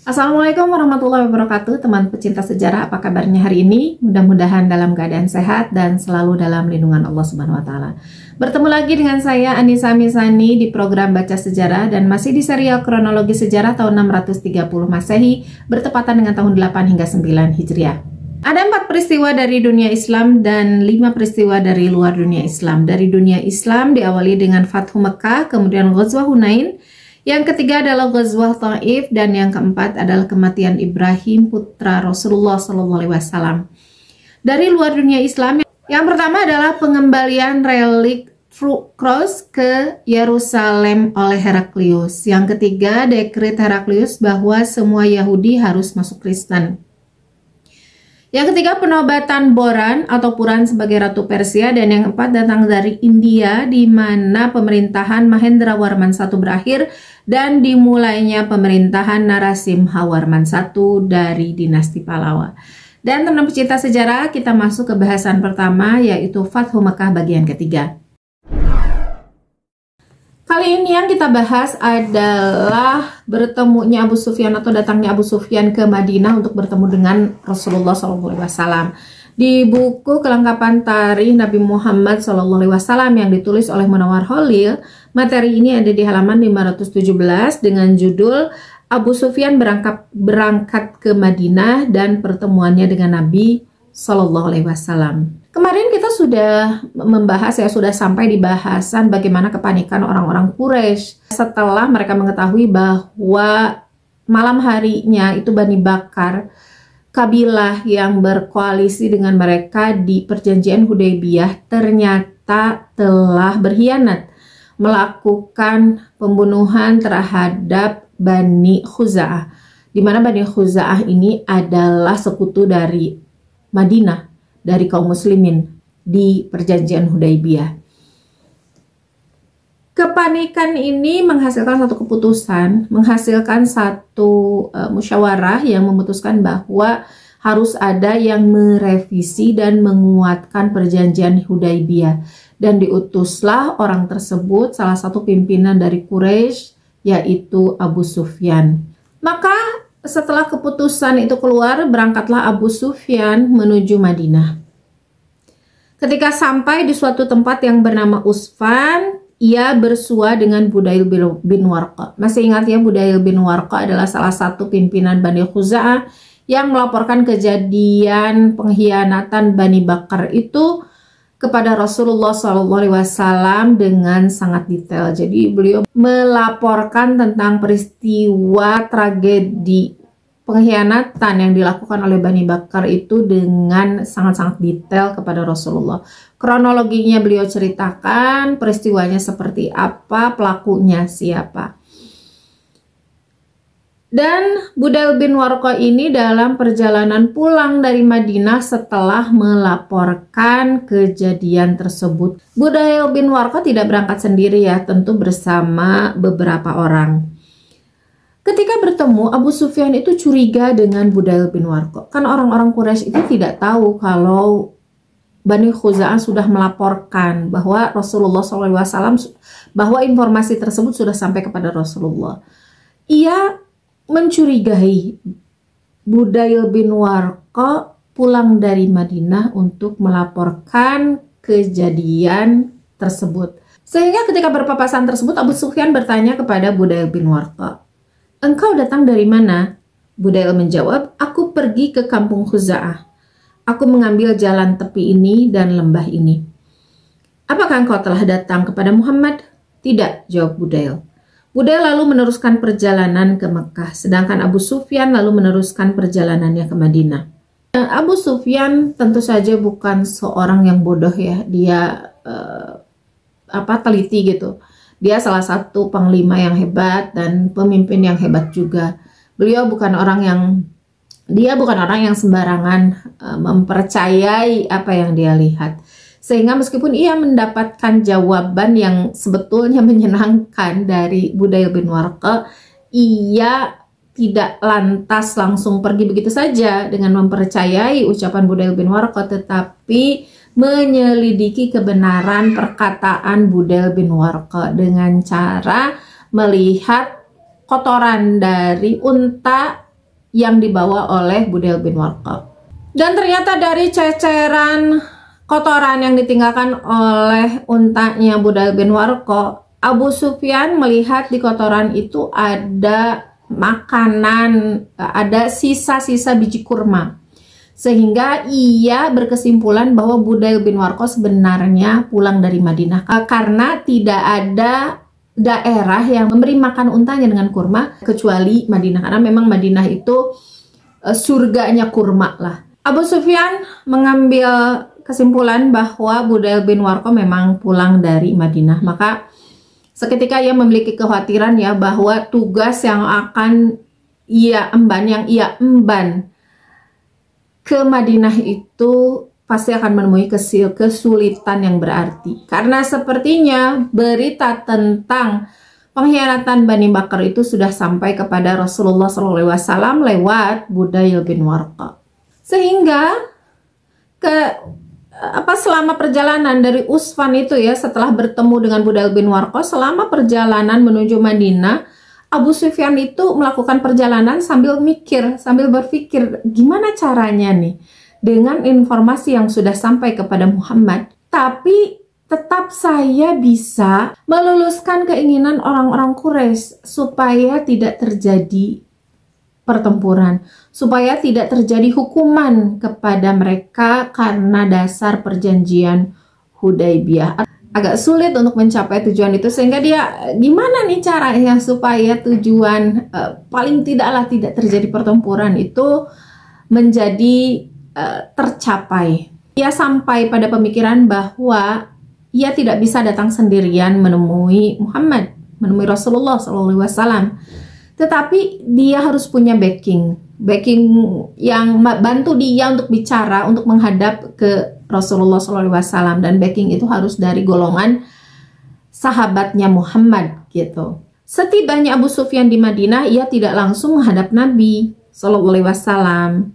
Assalamualaikum warahmatullahi wabarakatuh, teman pecinta sejarah. Apa kabarnya hari ini? Mudah-mudahan dalam keadaan sehat dan selalu dalam lindungan Allah Subhanahu wa taala. Bertemu lagi dengan saya Anissa Misani di program Baca Sejarah dan masih di serial kronologi sejarah tahun 630 Masehi bertepatan dengan tahun 8 hingga 9 Hijriah. Ada 4 peristiwa dari dunia Islam dan 5 peristiwa dari luar dunia Islam. Dari dunia Islam diawali dengan Fathu Mekah, kemudian Ghazwah Hunain. Yang ketiga adalah Ghazwah Taif dan yang keempat adalah kematian Ibrahim putra Rasulullah SAW. Dari luar dunia Islam, yang pertama adalah pengembalian relik Cross ke Yerusalem oleh Heraklius. Yang ketiga, dekret Heraklius bahwa semua Yahudi harus masuk Kristen. Yang ketiga, penobatan Boran atau Puran sebagai Ratu Persia. Dan yang keempat datang dari India, di mana pemerintahan Mahendrawarman I berakhir dan dimulainya pemerintahan Narasimhawarman I dari dinasti Pallava. Dan teman-teman pecinta sejarah, kita masuk ke bahasan pertama, yaitu Fathu Mekah bagian ketiga. Kali ini yang kita bahas adalah bertemunya Abu Sufyan atau datangnya Abu Sufyan ke Madinah untuk bertemu dengan Rasulullah SAW. Di buku kelengkapan tarikh Nabi Muhammad SAW yang ditulis oleh Munawar Khalil, materi ini ada di halaman 517 dengan judul Abu Sufyan berangkat ke Madinah dan pertemuannya dengan Nabi SAW. Kemarin kita sudah membahas sudah sampai di bahasan bagaimana kepanikan orang-orang Quraisy setelah mereka mengetahui bahwa malam harinya itu Bani Bakar, kabilah yang berkoalisi dengan mereka di perjanjian Hudaybiyah, ternyata telah berkhianat melakukan pembunuhan terhadap Bani Khuza'ah, di mana Bani Khuza'ah ini adalah sekutu dari Madinah, dari kaum muslimin di perjanjian Hudaybiyah. Kepanikan ini menghasilkan satu keputusan, menghasilkan satu musyawarah yang memutuskan bahwa harus ada yang merevisi dan menguatkan perjanjian Hudaybiyah. Dan diutuslah orang tersebut, salah satu pimpinan dari Quraisy, yaitu Abu Sufyan. Maka setelah keputusan itu keluar, berangkatlah Abu Sufyan menuju Madinah. Ketika sampai di suatu tempat yang bernama Usfan, ia bersua dengan Budail bin Warqa. Masih ingat ya, Budail bin Warqa adalah salah satu pimpinan Bani Khuza'ah yang melaporkan kejadian pengkhianatan Bani Bakar itu kepada Rasulullah SAW dengan sangat detail. Jadi beliau melaporkan tentang peristiwa tragedi pengkhianatan yang dilakukan oleh Bani Bakar itu dengan sangat-sangat detail kepada Rasulullah. Kronologinya beliau ceritakan, peristiwanya seperti apa, pelakunya siapa. Dan Budail bin Warqa ini dalam perjalanan pulang dari Madinah setelah melaporkan kejadian tersebut. Budail bin Warqa tidak berangkat sendiri ya, tentu bersama beberapa orang. Ketika bertemu, Abu Sufyan itu curiga dengan Budail bin Warqa. Kan orang-orang Quraisy itu tidak tahu kalau Bani Khuza'ah sudah melaporkan bahwa Rasulullah SAW, bahwa informasi tersebut sudah sampai kepada Rasulullah. Ia mencurigai Budail bin Warqa pulang dari Madinah untuk melaporkan kejadian tersebut. Sehingga ketika berpapasan tersebut, Abu Sufyan bertanya kepada Budail bin Warqa, "Engkau datang dari mana?" Budail menjawab, "Aku pergi ke kampung Khuza'ah. Aku mengambil jalan tepi ini dan lembah ini." "Apakah engkau telah datang kepada Muhammad?" "Tidak," jawab Budail. Budail lalu meneruskan perjalanan ke Mekah, sedangkan Abu Sufyan lalu meneruskan perjalanannya ke Madinah. Abu Sufyan tentu saja bukan seorang yang bodoh ya, dia teliti gitu. Dia salah satu panglima yang hebat dan pemimpin yang hebat juga. Beliau bukan orang yang sembarangan mempercayai apa yang dia lihat. Sehingga meskipun ia mendapatkan jawaban yang sebetulnya menyenangkan dari Budail bin Warqa, ia tidak lantas langsung pergi begitu saja dengan mempercayai ucapan Budail bin Warqa, tetapi menyelidiki kebenaran perkataan Budail bin Warqa dengan cara melihat kotoran dari unta yang dibawa oleh Budayl bin Warqa. Dan ternyata dari ceceran kotoran yang ditinggalkan oleh untanya Budayl bin Warqa, Abu Sufyan melihat di kotoran itu ada makanan, ada sisa-sisa biji kurma. Sehingga ia berkesimpulan bahwa Budayl bin Warqa sebenarnya pulang dari Madinah karena tidak ada daerah yang memberi makan untanya dengan kurma kecuali Madinah, karena memang Madinah itu surganya kurma lah. Abu Sufyan mengambil kesimpulan bahwa Budayl bin Warqa memang pulang dari Madinah. Maka seketika ia memiliki kekhawatiran ya bahwa tugas yang akan ia emban ke Madinah itu pasti akan menemui kesulitan yang berarti. Karena sepertinya berita tentang pengkhianatan Bani Bakar itu sudah sampai kepada Rasulullah SAW lewat Budayl bin Warqa. Sehingga selama perjalanan dari Usfan itu ya, setelah bertemu dengan Budayl bin Warqa, selama perjalanan menuju Madinah, Abu Sufyan itu melakukan perjalanan sambil berpikir gimana caranya nih dengan informasi yang sudah sampai kepada Muhammad, tapi tetap saya bisa meluluskan keinginan orang-orang Quraisy supaya tidak terjadi pertempuran, supaya tidak terjadi hukuman kepada mereka karena dasar perjanjian Hudaybiyah. Agak sulit untuk mencapai tujuan itu, sehingga dia gimana nih caranya supaya tujuan paling tidaklah tidak terjadi pertempuran itu menjadi tercapai. Ia sampai pada pemikiran bahwa ia tidak bisa datang sendirian menemui Muhammad, menemui Rasulullah SAW. Tetapi dia harus punya backing yang bantu dia untuk bicara, untuk menghadap ke Rasulullah SAW, dan backing itu harus dari golongan sahabatnya Muhammad gitu. Setibanya Abu Sufyan di Madinah, ia tidak langsung menghadap Nabi SAW.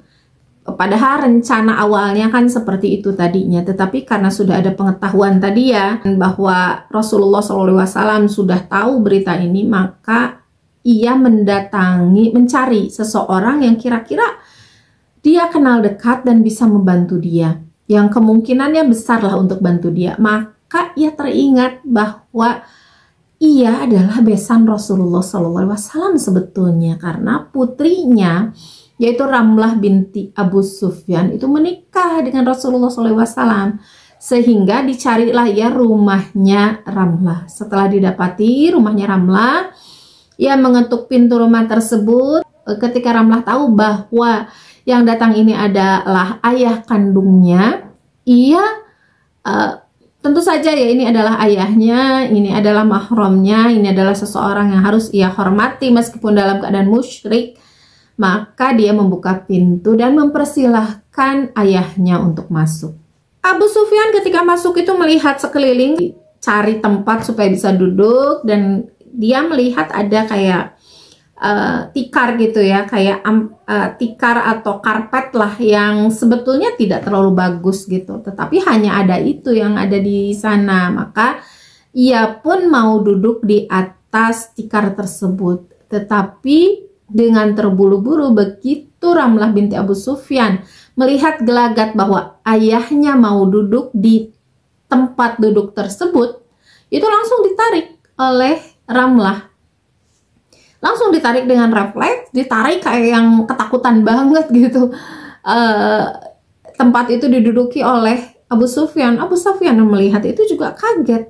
Padahal rencana awalnya kan seperti itu tadinya, tetapi karena sudah ada pengetahuan tadi ya bahwa Rasulullah SAW sudah tahu berita ini, maka ia mencari seseorang yang kira-kira dia kenal dekat dan bisa membantu dia, yang kemungkinannya besar lah untuk bantu dia. Maka ia teringat bahwa ia adalah besan Rasulullah SAW sebetulnya, karena putrinya yaitu Ramlah binti Abu Sufyan itu menikah dengan Rasulullah SAW, sehingga dicarilah ya rumahnya Ramlah. Setelah didapati rumahnya Ramlah, ia mengetuk pintu rumah tersebut. Ketika Ramlah tahu bahwa yang datang ini adalah ayah kandungnya, ia tentu saja ya ini adalah ayahnya, ini adalah mahramnya, ini adalah seseorang yang harus ia hormati meskipun dalam keadaan musyrik. Maka dia membuka pintu dan mempersilahkan ayahnya untuk masuk. Abu Sufyan ketika masuk itu melihat sekeliling, cari tempat supaya bisa duduk, dan dia melihat ada kayak tikar gitu ya, kayak tikar atau karpet lah yang sebetulnya tidak terlalu bagus gitu, tetapi hanya ada itu yang ada di sana. Maka ia pun mau duduk di atas tikar tersebut, tetapi dengan terburu-buru begitu Ramlah binti Abu Sufyan melihat gelagat bahwa ayahnya mau duduk di tempat duduk tersebut, itu langsung ditarik oleh Ramlah. Langsung ditarik dengan refleks, ditarik kayak yang ketakutan banget gitu. Tempat itu diduduki oleh Abu Sufyan. Abu Sufyan yang melihat itu juga kaget.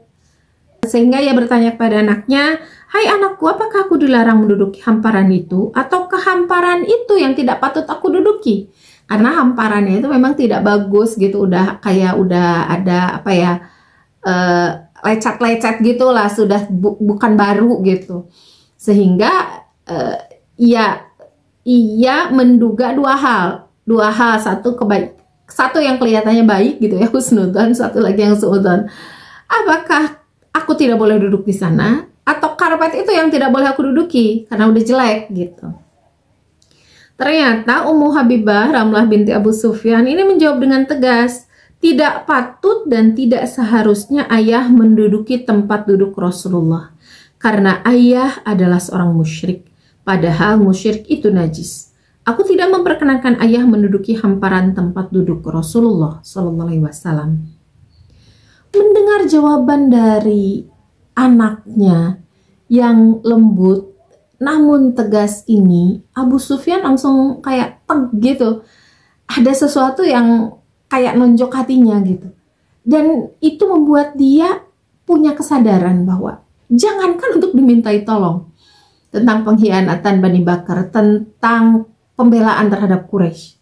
Sehingga ia bertanya kepada anaknya, "Hai anakku, apakah aku dilarang menduduki hamparan itu? Atau hamparan itu yang tidak patut aku duduki?" Karena hamparannya itu memang tidak bagus gitu. Udah ada apa ya, lecet-lecet gitulah, sudah bukan baru gitu. Sehingga ia menduga dua hal, satu yang kelihatannya baik gitu ya, husnudzon, satu lagi yang suudzon. Apakah aku tidak boleh duduk di sana, atau karpet itu yang tidak boleh aku duduki karena udah jelek gitu. Ternyata Ummu Habibah Ramlah binti Abu Sufyan ini menjawab dengan tegas, tidak patut dan tidak seharusnya ayah menduduki tempat duduk Rasulullah, karena ayah adalah seorang musyrik, padahal musyrik itu najis. Aku tidak memperkenankan ayah menduduki hamparan tempat duduk Rasulullah Sallallahu Alaihi Wasallam. Mendengar jawaban dari anaknya yang lembut namun tegas ini, Abu Sufyan langsung kayak teg gitu. Ada sesuatu yang kayak nonjok hatinya gitu. Dan itu membuat dia punya kesadaran bahwa jangankan untuk dimintai tolong tentang pengkhianatan Bani Bakar, tentang pembelaan terhadap Quraisy.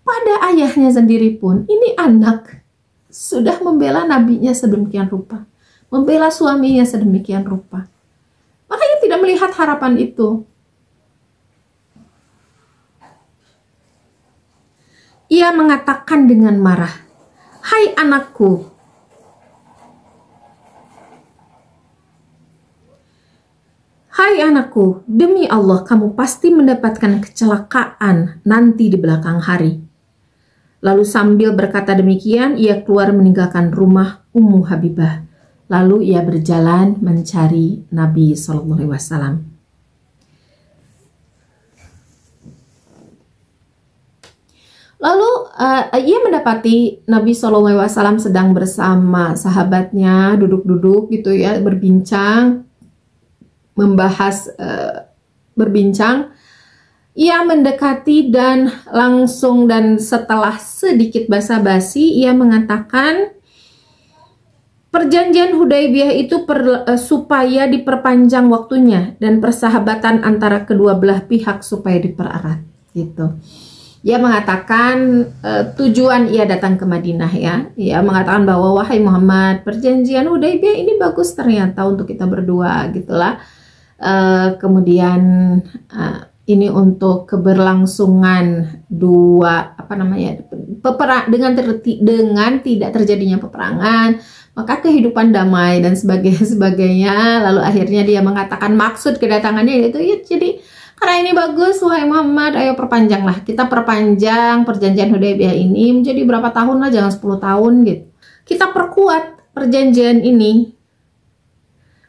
Pada ayahnya sendiri pun, ini anak sudah membela nabinya sedemikian rupa, membela suaminya sedemikian rupa. Makanya tidak melihat harapan itu. Ia mengatakan dengan marah, "Hai anakku, hai anakku, demi Allah kamu pasti mendapatkan kecelakaan nanti di belakang hari." Lalu sambil berkata demikian, ia keluar meninggalkan rumah Ummu Habibah. Lalu ia berjalan mencari Nabi SAW. Lalu ia mendapati Nabi SAW sedang bersama sahabatnya, duduk-duduk gitu ya, berbincang, membahas, berbincang. Ia mendekati dan langsung dan setelah sedikit basa-basi ia mengatakan perjanjian Hudaybiyah itu supaya diperpanjang waktunya dan persahabatan antara kedua belah pihak supaya dipererat gitu. Ia mengatakan tujuan ia datang ke Madinah ya. Ia mengatakan bahwa wahai Muhammad, perjanjian Hudaybiyah ini bagus ternyata untuk kita berdua gitulah. Kemudian ini untuk keberlangsungan dua dengan tidak terjadinya peperangan, maka kehidupan damai dan sebagainya. Lalu akhirnya dia mengatakan maksud kedatangannya itu ya, jadi karena ini bagus wahai Muhammad, ayo perpanjanglah, kita perpanjang perjanjian Hudaybiyah ini menjadi berapa tahun lah, jangan 10 tahun gitu. Kita perkuat perjanjian ini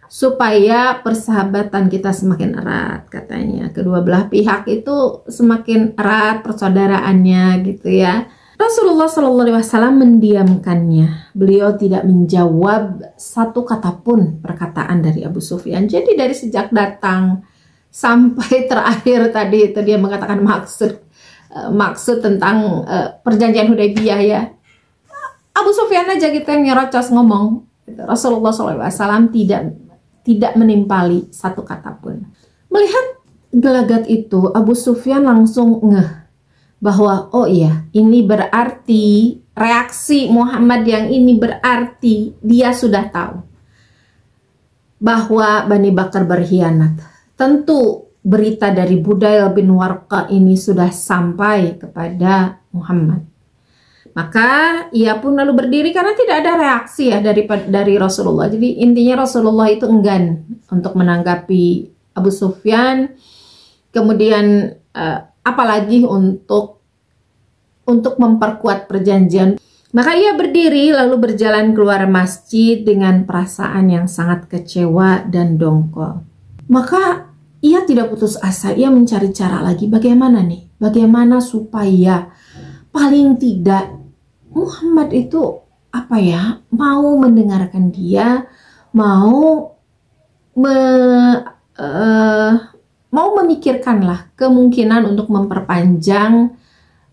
supaya persahabatan kita semakin erat, katanya. Kedua belah pihak itu semakin erat persaudaraannya gitu ya. Rasulullah SAW mendiamkannya. Beliau tidak menjawab satu kata pun perkataan dari Abu Sufyan. Jadi dari sejak datang sampai terakhir tadi itu dia mengatakan maksud tentang perjanjian Hudaybiyah ya. Abu Sufyan aja gitu yang nyerocos ngomong. Rasulullah SAW tidak menimpali satu kata pun. Melihat gelagat itu, Abu Sufyan langsung ngeh bahwa oh iya, ini berarti reaksi Muhammad yang ini berarti dia sudah tahu bahwa Bani Bakar berkhianat. Tentu berita dari Budail bin Warqa ini sudah sampai kepada Muhammad. Maka ia pun lalu berdiri karena tidak ada reaksi ya dari Rasulullah. Jadi intinya Rasulullah itu enggan untuk menanggapi Abu Sufyan. Kemudian apalagi untuk memperkuat perjanjian. Maka ia berdiri lalu berjalan keluar masjid dengan perasaan yang sangat kecewa dan dongkol. Maka ia tidak putus asa, ia mencari cara lagi bagaimana supaya paling tidak Muhammad itu mau mendengarkan dia, mau memikirkanlah kemungkinan untuk memperpanjang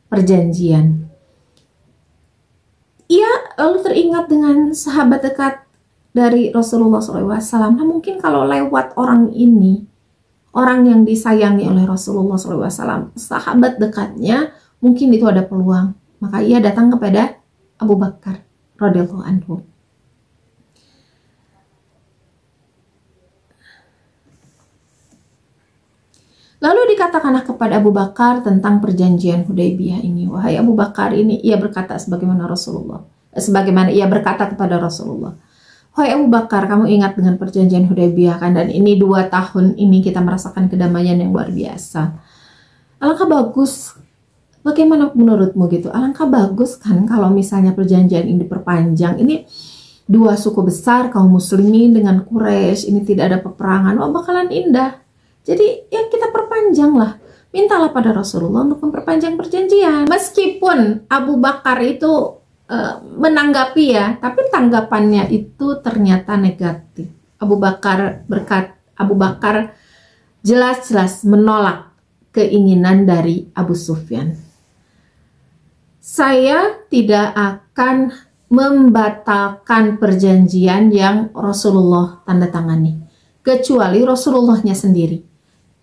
perjanjian. Ia lalu teringat dengan sahabat dekat dari Rasulullah SAW. Nah, mungkin kalau lewat orang ini, orang yang disayangi oleh Rasulullah SAW, sahabat dekatnya, mungkin itu ada peluang. Maka ia datang kepada Abu Bakar radhiyallahu anhu. Lalu dikatakanlah kepada Abu Bakar tentang perjanjian Hudaybiyah ini. Wahai Abu Bakar, ini ia berkata sebagaimana ia berkata kepada Rasulullah. Wahai Abu Bakar, kamu ingat dengan perjanjian Hudaybiyah kan? Dan ini 2 tahun ini kita merasakan kedamaian yang luar biasa. Alangkah bagus. Bagaimana menurutmu gitu? Alangkah bagus kan kalau misalnya perjanjian ini diperpanjang. Ini 2 suku besar kaum muslimin dengan Quraisy, ini tidak ada peperangan. Wah, bakalan indah. Jadi ya kita perpanjang lah. mintalah pada Rasulullah untuk memperpanjang perjanjian. Meskipun Abu Bakar itu menanggapi ya, tapi tanggapannya itu ternyata negatif. Abu Bakar jelas-jelas menolak keinginan dari Abu Sufyan. Saya tidak akan membatalkan perjanjian yang Rasulullah tanda tangani, kecuali Rasulullahnya sendiri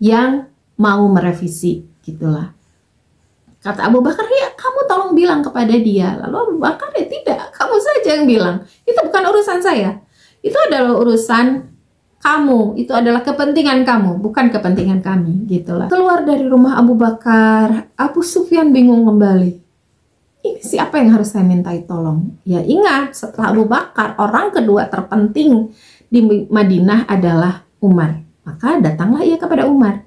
yang mau merevisi, gitulah. Kata Abu Bakar, ya kamu tolong bilang kepada dia. Lalu Abu Bakar, ya tidak, kamu saja yang bilang. Itu bukan urusan saya. Itu adalah urusan kamu. Itu adalah kepentingan kamu, bukan kepentingan kami, gitulah. Keluar dari rumah Abu Bakar, Abu Sufyan bingung kembali. Ini siapa yang harus saya mintai tolong? Ya ingat, setelah Abu Bakar, orang kedua terpenting di Madinah adalah Umar. Maka datanglah ia kepada Umar.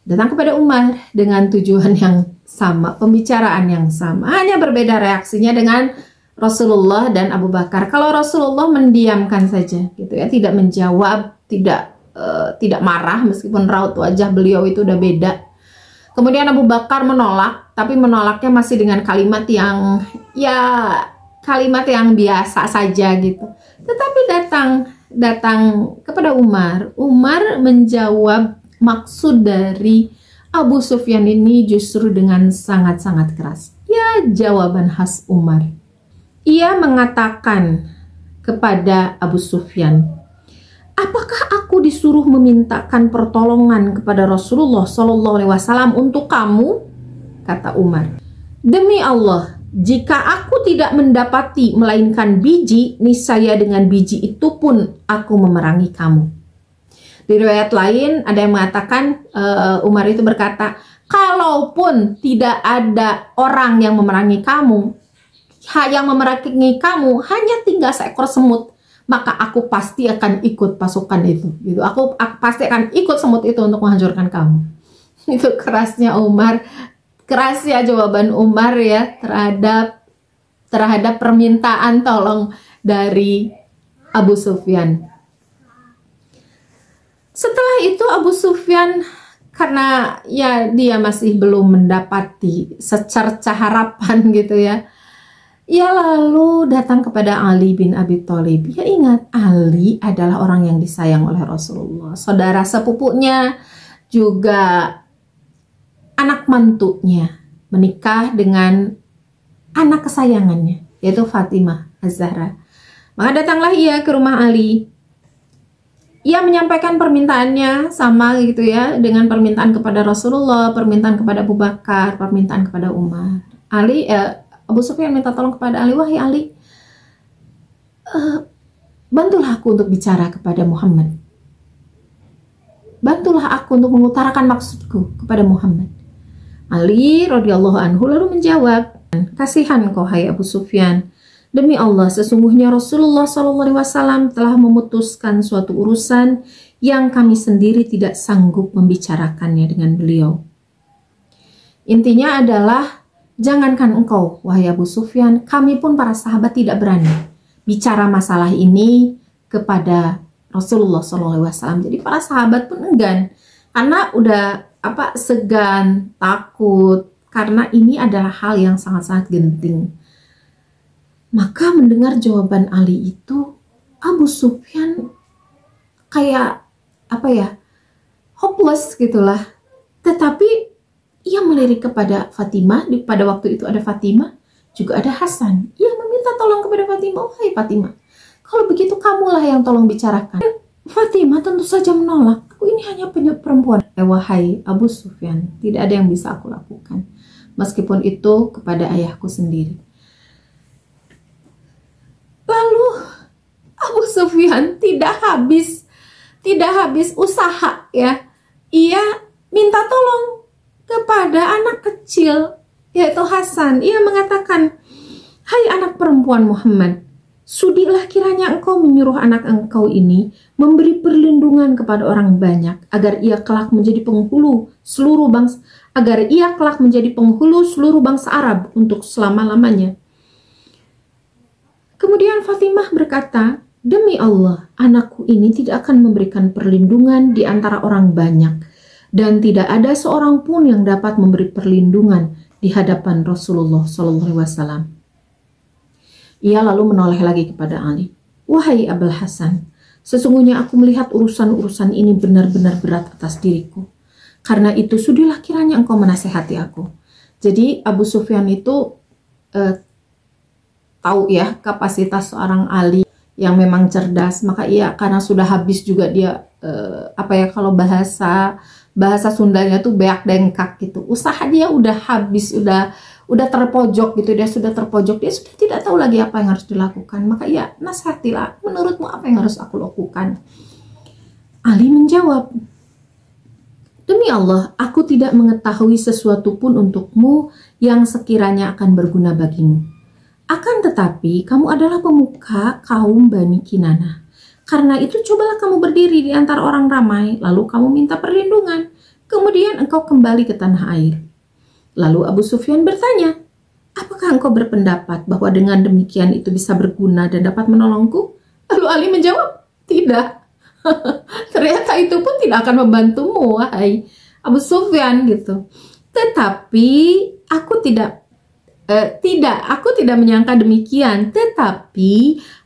Datang kepada Umar dengan tujuan yang sama, pembicaraan yang sama, hanya berbeda reaksinya dengan Rasulullah dan Abu Bakar. Kalau Rasulullah mendiamkan saja, gitu ya, tidak menjawab, tidak marah, meskipun raut wajah beliau itu udah beda. Kemudian Abu Bakar menolak, tapi menolaknya masih dengan kalimat yang biasa saja gitu. Tetapi datang kepada Umar. Umar menjawab maksud dari Abu Sufyan ini justru dengan sangat-sangat keras. Ya, jawaban khas Umar. Ia mengatakan kepada Abu Sufyan, apakah aku disuruh memintakan pertolongan kepada Rasulullah SAW untuk kamu? Kata Umar. Demi Allah, jika aku tidak mendapati melainkan biji, niscaya dengan biji itu pun aku memerangi kamu. Di riwayat lain ada yang mengatakan Umar itu berkata, kalaupun tidak ada orang yang memerangi kamu, hanya tinggal seekor semut, maka aku pasti akan ikut pasukan itu. Gitu. Aku pasti akan ikut semut itu untuk menghancurkan kamu. Itu kerasnya Umar, kerasnya jawaban Umar ya terhadap permintaan tolong dari Abu Sufyan. Setelah itu Abu Sufyan, karena ya dia masih belum mendapati secercah harapan gitu ya, ia lalu datang kepada Ali bin Abi Thalib. Ya ingat, Ali adalah orang yang disayang oleh Rasulullah, saudara sepupunya, juga anak mantunya, menikah dengan anak kesayangannya, yaitu Fatimah Az-Zahra. Maka datanglah ia ke rumah Ali. Ia menyampaikan permintaannya sama gitu ya, dengan permintaan kepada Rasulullah, permintaan kepada Abu Bakar, permintaan kepada Umar. Abu Sufyan minta tolong kepada Ali, wahai Ali, bantulah aku untuk bicara kepada Muhammad. Bantulah aku untuk mengutarakan maksudku kepada Muhammad. Ali radhiyallahu anhu lalu menjawab, kasihan kau hai Abu Sufyan. Demi Allah, sesungguhnya Rasulullah SAW telah memutuskan suatu urusan yang kami sendiri tidak sanggup membicarakannya dengan beliau. Intinya adalah, jangankan engkau, wahai Abu Sufyan, kami pun para sahabat tidak berani bicara masalah ini kepada Rasulullah SAW. Jadi para sahabat pun enggan, karena udah segan, takut, karena ini adalah hal yang sangat-sangat genting. Maka mendengar jawaban Ali itu, Abu Sufyan kayak hopeless gitulah. Tetapi ia melirik kepada Fatimah. Pada waktu itu ada Fatimah, juga ada Hasan. Ia meminta tolong kepada Fatimah, wahai Fatimah, kalau begitu kamulah yang tolong bicarakan. Fatimah tentu saja menolak. Aku ini hanya perempuan. Wahai Abu Sufyan, tidak ada yang bisa aku lakukan, meskipun itu kepada ayahku sendiri. Lalu Abu Sufyan tidak habis usaha ya. Ia minta tolong kepada anak kecil, yaitu Hasan. Ia mengatakan, hai anak perempuan Muhammad, sudilah kiranya engkau menyuruh anak engkau ini memberi perlindungan kepada orang banyak, agar ia kelak menjadi penghulu seluruh bangsa Arab untuk selama-lamanya. Kemudian Fatimah berkata, demi Allah, anakku ini tidak akan memberikan perlindungan di antara orang banyak, dan tidak ada seorang pun yang dapat memberi perlindungan di hadapan Rasulullah SAW. Ia lalu menoleh lagi kepada Ali. Wahai Abul Hasan, sesungguhnya aku melihat urusan-urusan ini benar-benar berat atas diriku. Karena itu sudahlah kiranya engkau menasehati aku. Jadi Abu Sufyan itu tahu ya kapasitas seorang Ali yang memang cerdas. Maka ia karena sudah habis juga dia kalau bahasa Sundanya tuh beak dengkak gitu. Usaha dia udah habis, udah terpojok gitu, dia sudah tidak tahu lagi apa yang harus dilakukan. Maka ia nasihatilah, menurutmu apa yang harus aku lakukan? Ali menjawab, demi Allah, aku tidak mengetahui sesuatu pun untukmu yang sekiranya akan berguna bagimu. Akan tetapi, kamu adalah pemuka kaum Bani Kinanah. Karena itu cobalah kamu berdiri di antara orang ramai, lalu kamu minta perlindungan. Kemudian engkau kembali ke tanah air. Lalu Abu Sufyan bertanya, apakah engkau berpendapat bahwa dengan demikian itu bisa berguna dan dapat menolongku? Lalu Ali menjawab, tidak. Ternyata itu pun tidak akan membantumu, wahai Abu Sufyan gitu. Tetapi aku tidak menyangka demikian. Tetapi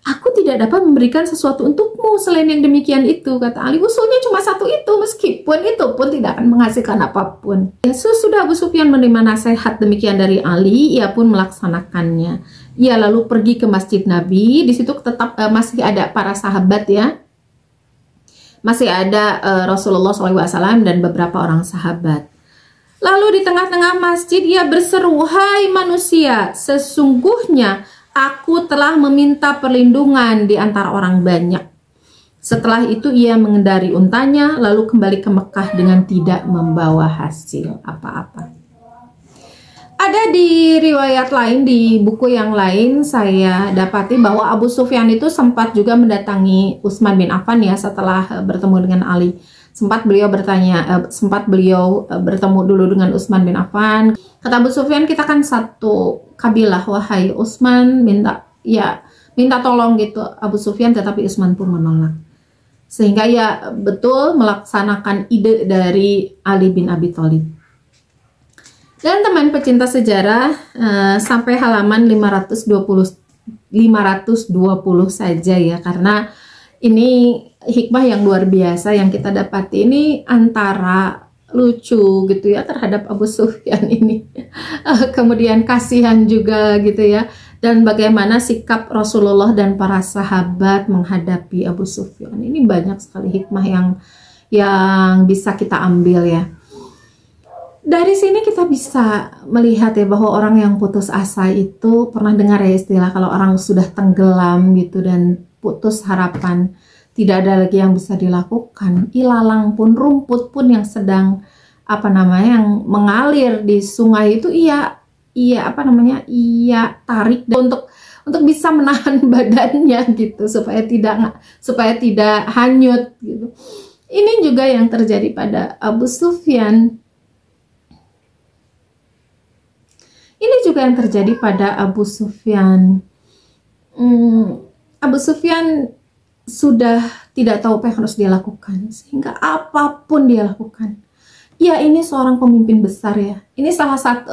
aku tidak dapat memberikan sesuatu untukmu selain yang demikian itu, kata Ali. Usulnya cuma satu itu, meskipun itu pun tidak akan menghasilkan apapun. Sesudah Abu Sufyan menerima nasihat demikian dari Ali, ia pun melaksanakannya. Ia lalu pergi ke Masjid Nabi. Di situ tetap masih ada para sahabat ya. Masih ada Rasulullah SAW dan beberapa orang sahabat. Lalu di tengah-tengah masjid ia berseru, hai manusia, sesungguhnya aku telah meminta perlindungan di antara orang banyak. Setelah itu ia mengendari untanya lalu kembali ke Mekah dengan tidak membawa hasil apa-apa. Ada di riwayat lain, di buku yang lain saya dapati bahwa Abu Sufyan itu sempat juga mendatangi Utsman bin Affan ya setelah bertemu dengan Ali. Sempat beliau bertemu dulu dengan Utsman bin Affan. Kata Abu Sufyan, kita kan satu kabilah, wahai Utsman, minta tolong gitu Abu Sufyan, tetapi Utsman pun menolak. Sehingga ia betul melaksanakan ide dari Ali bin Abi Thalib. Dan teman pecinta sejarah, sampai halaman 520 saja ya, karena ini hikmah yang luar biasa yang kita dapati. Ini antara lucu gitu ya terhadap Abu Sufyan ini, kemudian kasihan juga gitu ya, dan bagaimana sikap Rasulullah dan para sahabat menghadapi Abu Sufyan. Ini banyak sekali hikmah yang bisa kita ambil ya. Dari sini kita bisa melihat ya bahwa orang yang putus asa itu, pernah dengar ya istilah kalau orang sudah tenggelam gitu dan putus harapan, tidak ada lagi yang bisa dilakukan. Ilalang pun, rumput pun yang sedang yang mengalir di sungai itu ia tarik untuk bisa menahan badannya gitu supaya tidak hanyut gitu. Ini juga yang terjadi pada Abu Sufyan. Ini juga yang terjadi pada Abu Sufyan. Abu Sufyan sudah tidak tahu apa yang harus dia lakukan, sehingga apapun dia lakukan. Ya, ini seorang pemimpin besar ya. Ini salah satu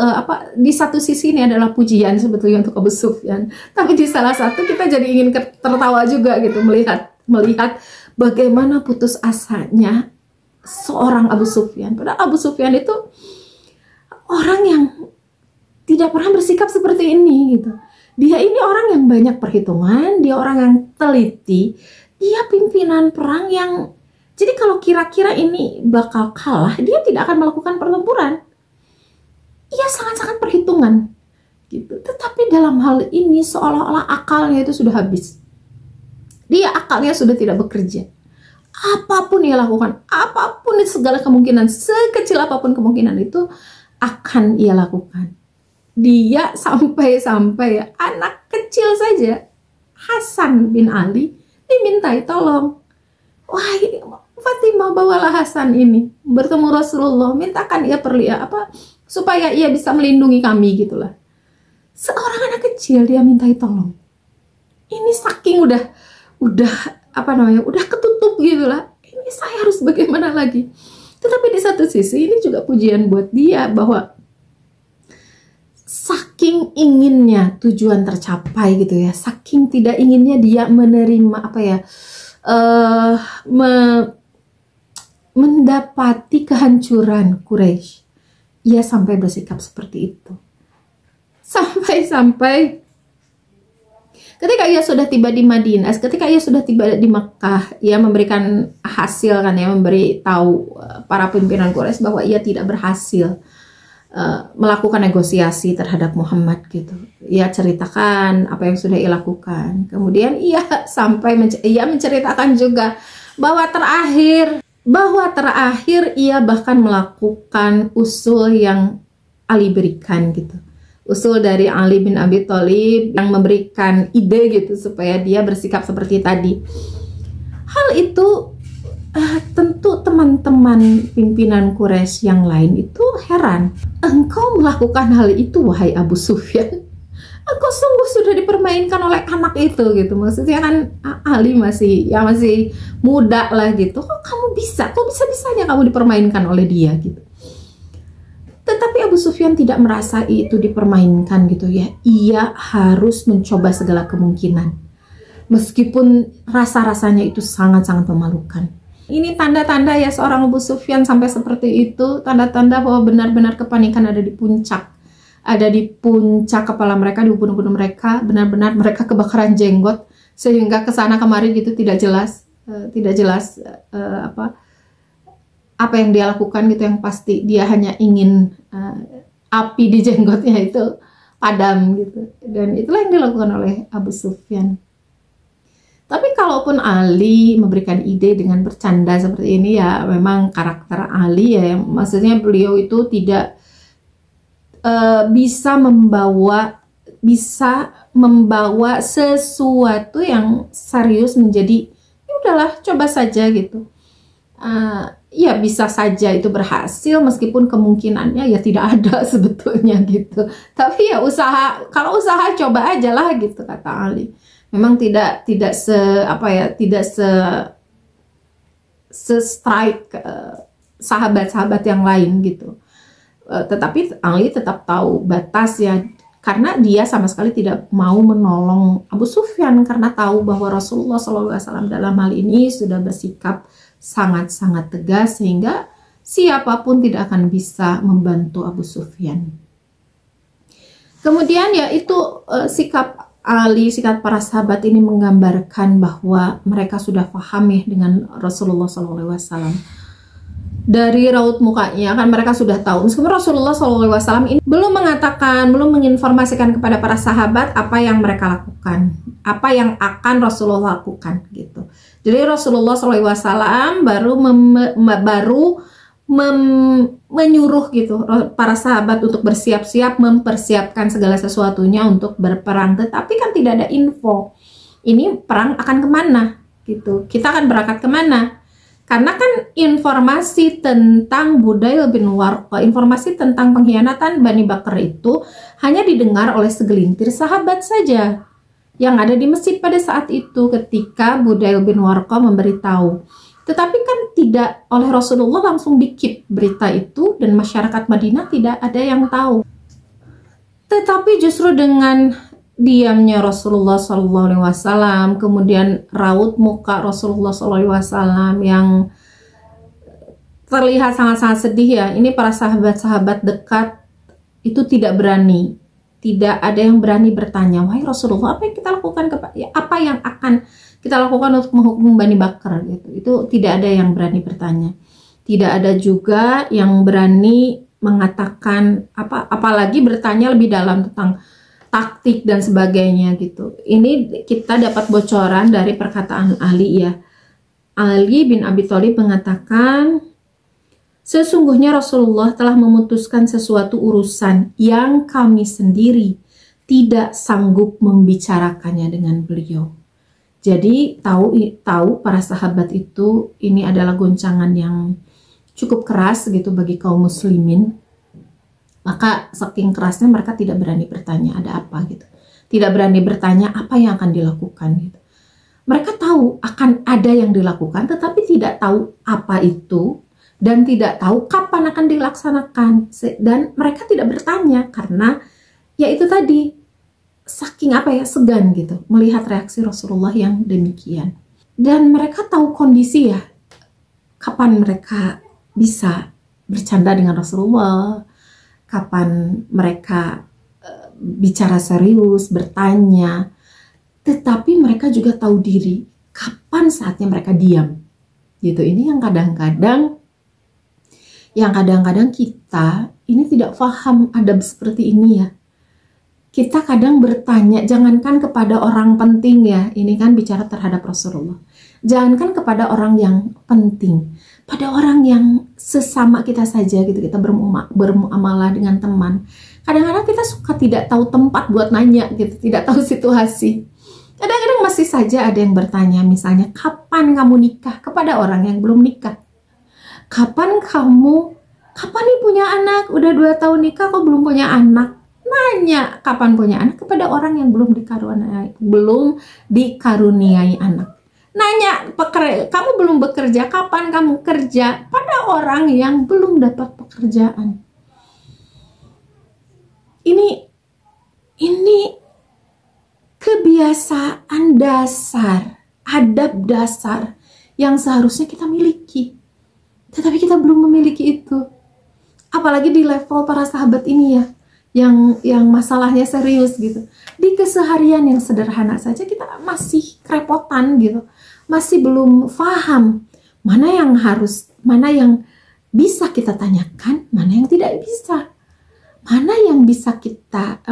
di satu sisi ini adalah pujian sebetulnya untuk Abu Sufyan, tapi di salah satu kita jadi ingin tertawa juga gitu melihat bagaimana putus asanya seorang Abu Sufyan. Padahal Abu Sufyan itu orang yang tidak pernah bersikap seperti ini gitu. Dia ini orang yang banyak perhitungan, dia orang yang teliti, dia pimpinan perang yang, jadi kalau kira-kira ini bakal kalah, dia tidak akan melakukan pertempuran. Ia sangat-sangat perhitungan gitu. Tetapi dalam hal ini seolah-olah akalnya itu sudah habis. Dia akalnya sudah tidak bekerja. Apapun ia lakukan, apapun segala kemungkinan, sekecil apapun kemungkinan itu akan ia lakukan. Dia sampai anak kecil saja, Hasan bin Ali, dimintai tolong. Wah, Fatimah, bawalah Hasan ini bertemu Rasulullah, mintakan ia supaya ia bisa melindungi kami gitulah. Seorang anak kecil dia mintai tolong. Ini saking udah ketutup gitulah. Ini saya harus bagaimana lagi? Tetapi di satu sisi ini juga pujian buat dia, bahwa saking inginnya tujuan tercapai gitu ya, saking tidak inginnya dia menerima mendapati kehancuran Quraisy, ia sampai bersikap seperti itu. Sampai ketika ia sudah tiba di Madinah, ketika ia sudah tiba di Mekah, ia memberikan hasil kan ya, memberi tahu para pimpinan Quraisy bahwa ia tidak berhasil melakukan negosiasi terhadap Muhammad gitu. Ia ceritakan apa yang sudah ia lakukan. Kemudian ia menceritakan juga bahwa terakhir ia bahkan melakukan usul yang Ali berikan gitu. Usul dari Ali bin Abi Thalib yang memberikan ide gitu supaya dia bersikap seperti tadi. Hal itu tentu teman-teman pimpinan Quraisy yang lain itu heran. Engkau melakukan hal itu, wahai Abu Sufyan? Engkau sungguh sudah dipermainkan oleh anak itu gitu. Maksudnya kan Ali masih muda lah gitu. Kok bisa-bisanya kamu dipermainkan oleh dia gitu. Tetapi Abu Sufyan tidak merasa itu dipermainkan gitu ya. Ia harus mencoba segala kemungkinan. Meskipun rasa-rasanya itu sangat-sangat memalukan. Ini tanda-tanda ya seorang Abu Sufyan sampai seperti itu, tanda-tanda bahwa benar-benar kepanikan ada di puncak. Ada di puncak kepala mereka, di ubun-ubun mereka, benar-benar mereka kebakaran jenggot, sehingga kesana kemari gitu tidak jelas apa yang dia lakukan gitu. Yang pasti dia hanya ingin api di jenggotnya itu padam gitu. Dan itulah yang dilakukan oleh Abu Sufyan. Tapi kalaupun Ali memberikan ide dengan bercanda seperti ini, ya memang karakter Ali ya, maksudnya beliau itu tidak bisa membawa sesuatu yang serius menjadi ya udahlah coba saja gitu. Ya bisa saja itu berhasil meskipun kemungkinannya ya tidak ada sebetulnya gitu. Tapi ya kalau usaha coba aja lah gitu, kata Ali. Memang tidak strike sahabat-sahabat yang lain gitu. Tetapi Ali tetap tahu batas ya, karena dia sama sekali tidak mau menolong Abu Sufyan karena tahu bahwa Rasulullah SAW dalam hal ini sudah bersikap sangat-sangat tegas sehingga siapapun tidak akan bisa membantu Abu Sufyan. Kemudian ya itu sikap Ali, sikap para sahabat ini menggambarkan bahwa mereka sudah paham ya dengan Rasulullah SAW. Dari raut mukanya kan mereka sudah tahu, meskipun Rasulullah SAW ini belum menginformasikan kepada para sahabat apa yang mereka lakukan, apa yang akan Rasulullah lakukan gitu. Jadi Rasulullah SAW baru menyuruh gitu para sahabat untuk bersiap-siap, mempersiapkan segala sesuatunya untuk berperang. Tetapi kan tidak ada info ini perang akan kemana gitu, kita akan berangkat kemana, karena kan informasi tentang Budail bin Warqa, informasi tentang pengkhianatan Bani Bakr itu hanya didengar oleh segelintir sahabat saja yang ada di masjid pada saat itu ketika Budail bin Warqa memberitahu. Tetapi kan tidak oleh Rasulullah langsung dikip berita itu, dan masyarakat Madinah tidak ada yang tahu. Tetapi justru dengan diamnya Rasulullah SAW, kemudian raut muka Rasulullah SAW yang terlihat sangat-sangat sedih ya. Ini para sahabat-sahabat dekat itu tidak berani, tidak ada yang berani bertanya, wahai Rasulullah, apa yang kita lakukan apa yang akan kita lakukan untuk menghukum Bani Bakr gitu. Itu tidak ada yang berani bertanya. Tidak ada juga yang berani mengatakan apalagi bertanya lebih dalam tentang taktik dan sebagainya gitu. Ini kita dapat bocoran dari perkataan Ali ya. Ali bin Abi Thalib mengatakan, sesungguhnya Rasulullah telah memutuskan sesuatu urusan yang kami sendiri tidak sanggup membicarakannya dengan beliau. Jadi tahu para sahabat itu ini adalah goncangan yang cukup keras gitu bagi kaum muslimin. Maka saking kerasnya mereka tidak berani bertanya ada apa gitu. Tidak berani bertanya apa yang akan dilakukan gitu. Mereka tahu akan ada yang dilakukan tetapi tidak tahu apa itu dan tidak tahu kapan akan dilaksanakan, dan mereka tidak bertanya karena ya itu tadi, saking segan gitu melihat reaksi Rasulullah yang demikian. Dan mereka tahu kondisi ya, kapan mereka bisa bercanda dengan Rasulullah, kapan mereka bicara serius, bertanya. Tetapi mereka juga tahu diri kapan saatnya mereka diam gitu. Ini yang kadang-kadang kita ini tidak paham adab seperti ini ya. Kita kadang bertanya, jangankan kepada orang penting ya, ini kan bicara terhadap Rasulullah, jangankan kepada orang yang penting, pada orang yang sesama kita saja gitu, kita bermuamalah dengan teman, kadang-kadang kita suka tidak tahu tempat buat nanya gitu, tidak tahu situasi. Kadang-kadang masih saja ada yang bertanya, misalnya, kapan kamu nikah, kepada orang yang belum nikah. Kapan nih punya anak, udah 2 tahun nikah kok belum punya anak. Nanya kapan punya anak kepada orang yang belum dikaruniai anak. Nanya, kamu belum bekerja, kapan kamu kerja, pada orang yang belum dapat pekerjaan. Ini kebiasaan dasar, adab dasar yang seharusnya kita miliki, tetapi kita belum memiliki itu. Apalagi di level para sahabat ini ya, yang masalahnya serius gitu. Di keseharian yang sederhana saja kita masih kerepotan gitu, masih belum paham mana yang bisa kita tanyakan, mana yang tidak bisa, mana yang bisa kita,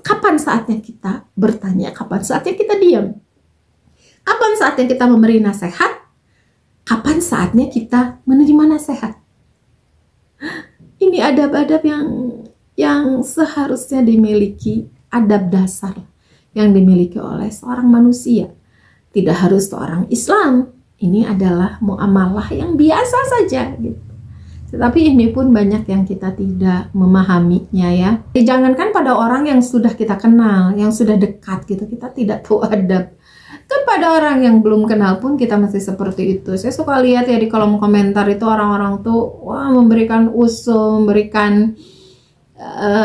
kapan saatnya kita bertanya, kapan saatnya kita diam, kapan saatnya kita memberi nasihat, kapan saatnya kita menerima nasihat. Ini adab-adab yang seharusnya dimiliki, adab dasar yang dimiliki oleh seorang manusia. Tidak harus seorang Islam, ini adalah muamalah yang biasa saja gitu. Tetapi ini pun banyak yang kita tidak memahaminya ya. Jangankan pada orang yang sudah kita kenal, yang sudah dekat gitu, kita tidak tahu adab. Kepada orang yang belum kenal pun kita masih seperti itu. Saya suka lihat ya di kolom komentar itu orang-orang tuh memberikan usul, memberikan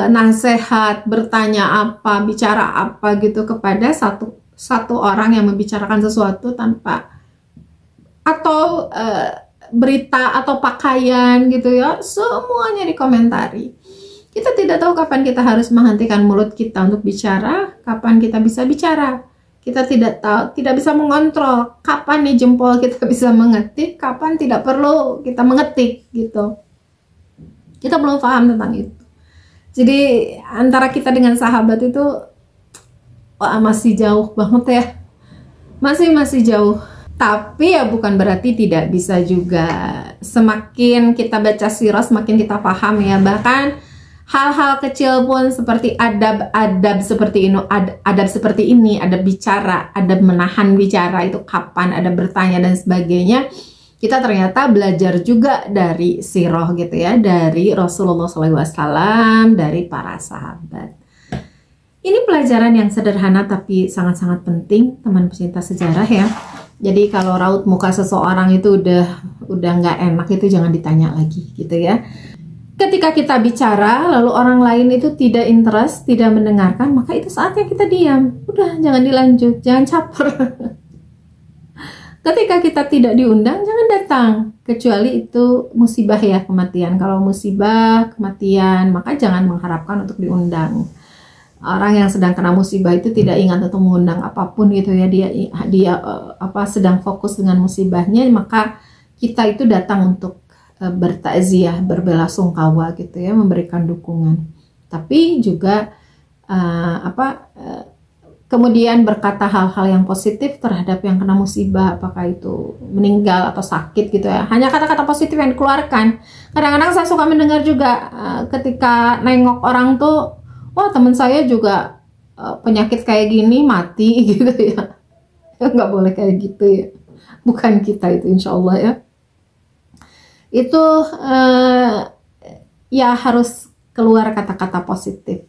nasihat, bertanya apa, bicara apa gitu kepada satu orang yang membicarakan sesuatu tanpa, atau berita atau pakaian gitu ya, semuanya dikomentari. Kita tidak tahu kapan kita harus menghentikan mulut kita untuk bicara, kapan kita bisa bicara. Kita tidak tahu, tidak bisa mengontrol kapan nih jempol kita bisa mengetik, kapan tidak perlu kita mengetik gitu. Kita belum paham tentang itu. Jadi antara kita dengan sahabat itu masih jauh banget ya, masih jauh. Tapi ya bukan berarti tidak bisa juga. Semakin kita baca sirah, semakin kita paham ya. Bahkan hal-hal kecil pun seperti adab seperti ini, adab bicara, adab menahan bicara itu kapan, adab bertanya dan sebagainya. Kita ternyata belajar juga dari sirah gitu ya, dari Rasulullah SAW, dari para sahabat. Ini pelajaran yang sederhana tapi sangat-sangat penting, teman pecinta sejarah ya. Jadi kalau raut muka seseorang itu udah nggak enak, itu jangan ditanya lagi gitu ya. Ketika kita bicara lalu orang lain itu tidak interest, tidak mendengarkan, maka itu saatnya kita diam. Udah, jangan dilanjut, jangan caper. Ketika kita tidak diundang, jangan datang, kecuali itu musibah ya, kematian. Kalau musibah, kematian, maka jangan mengharapkan untuk diundang. Orang yang sedang kena musibah itu tidak ingat untuk mengundang apapun gitu ya, dia sedang fokus dengan musibahnya, maka kita itu datang untuk bertakziah, berbelasungkawa gitu ya, memberikan dukungan. Tapi juga kemudian berkata hal-hal yang positif terhadap yang kena musibah, apakah itu meninggal atau sakit gitu ya. Hanya kata-kata positif yang dikeluarkan. Kadang-kadang saya suka mendengar juga ketika nengok orang tuh, wah teman saya juga penyakit kayak gini mati gitu ya. Nggak boleh kayak gitu ya. Bukan kita itu, insya Allah ya. Itu ya harus keluar kata-kata positif.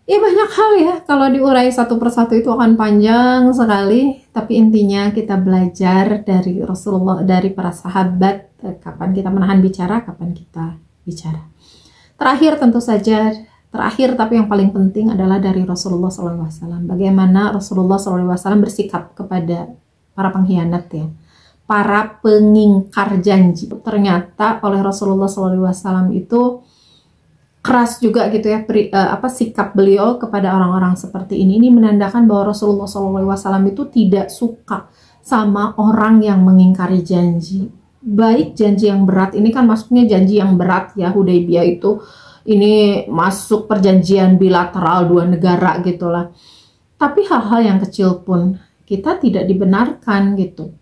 Ya banyak hal ya, kalau diurai satu persatu itu akan panjang sekali. Tapi intinya kita belajar dari Rasulullah, dari para sahabat, kapan kita menahan bicara, kapan kita bicara. Terakhir tentu saja, terakhir tapi yang paling penting adalah dari Rasulullah SAW. Bagaimana Rasulullah SAW bersikap kepada para pengkhianat ya, para pengingkar janji. Ternyata oleh Rasulullah SAW itu keras juga gitu ya, sikap beliau kepada orang-orang seperti ini menandakan bahwa Rasulullah SAW itu tidak suka sama orang yang mengingkari janji. Baik janji yang berat, ini kan maksudnya janji yang berat ya, Hudaybiyah itu ini masuk perjanjian bilateral dua negara gitulah. Tapi hal-hal yang kecil pun kita tidak dibenarkan gitu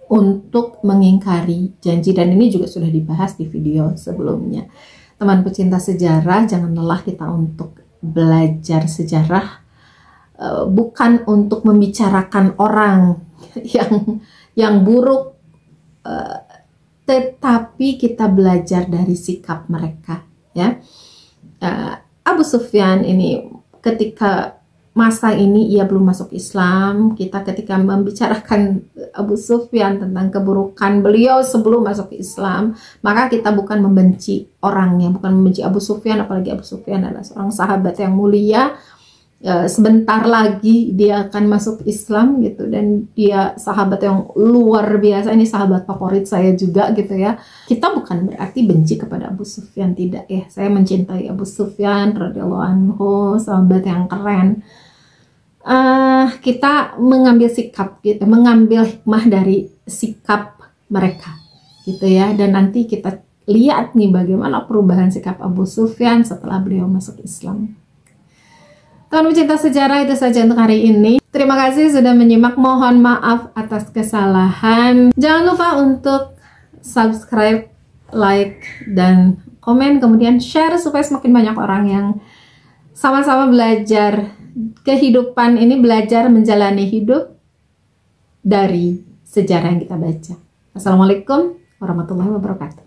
untuk mengingkari janji, dan ini juga sudah dibahas di video sebelumnya. Teman pecinta sejarah, jangan lelah kita untuk belajar sejarah, bukan untuk membicarakan orang yang buruk, tetapi kita belajar dari sikap mereka ya. Abu Sufyan ini ketika masa ini ia belum masuk Islam, kita ketika membicarakan Abu Sufyan tentang keburukan beliau sebelum masuk Islam, maka kita bukan membenci orangnya, bukan membenci Abu Sufyan, apalagi Abu Sufyan adalah seorang sahabat yang mulia. Sebentar lagi dia akan masuk Islam gitu, dan dia sahabat yang luar biasa, ini sahabat favorit saya juga gitu ya. Kita bukan berarti benci kepada Abu Sufyan, tidak ya. Saya mencintai Abu Sufyan radhiyallahu anhu, sahabat yang keren. Kita mengambil sikap gitu, mengambil hikmah dari sikap mereka gitu ya, dan nanti kita lihat nih bagaimana perubahan sikap Abu Sufyan setelah beliau masuk Islam. Teman pecinta sejarah, itu saja untuk hari ini. Terima kasih sudah menyimak, mohon maaf atas kesalahan. Jangan lupa untuk subscribe, like, dan komen, kemudian share supaya semakin banyak orang yang sama-sama belajar kehidupan ini, belajar menjalani hidup dari sejarah yang kita baca. Assalamualaikum warahmatullahi wabarakatuh.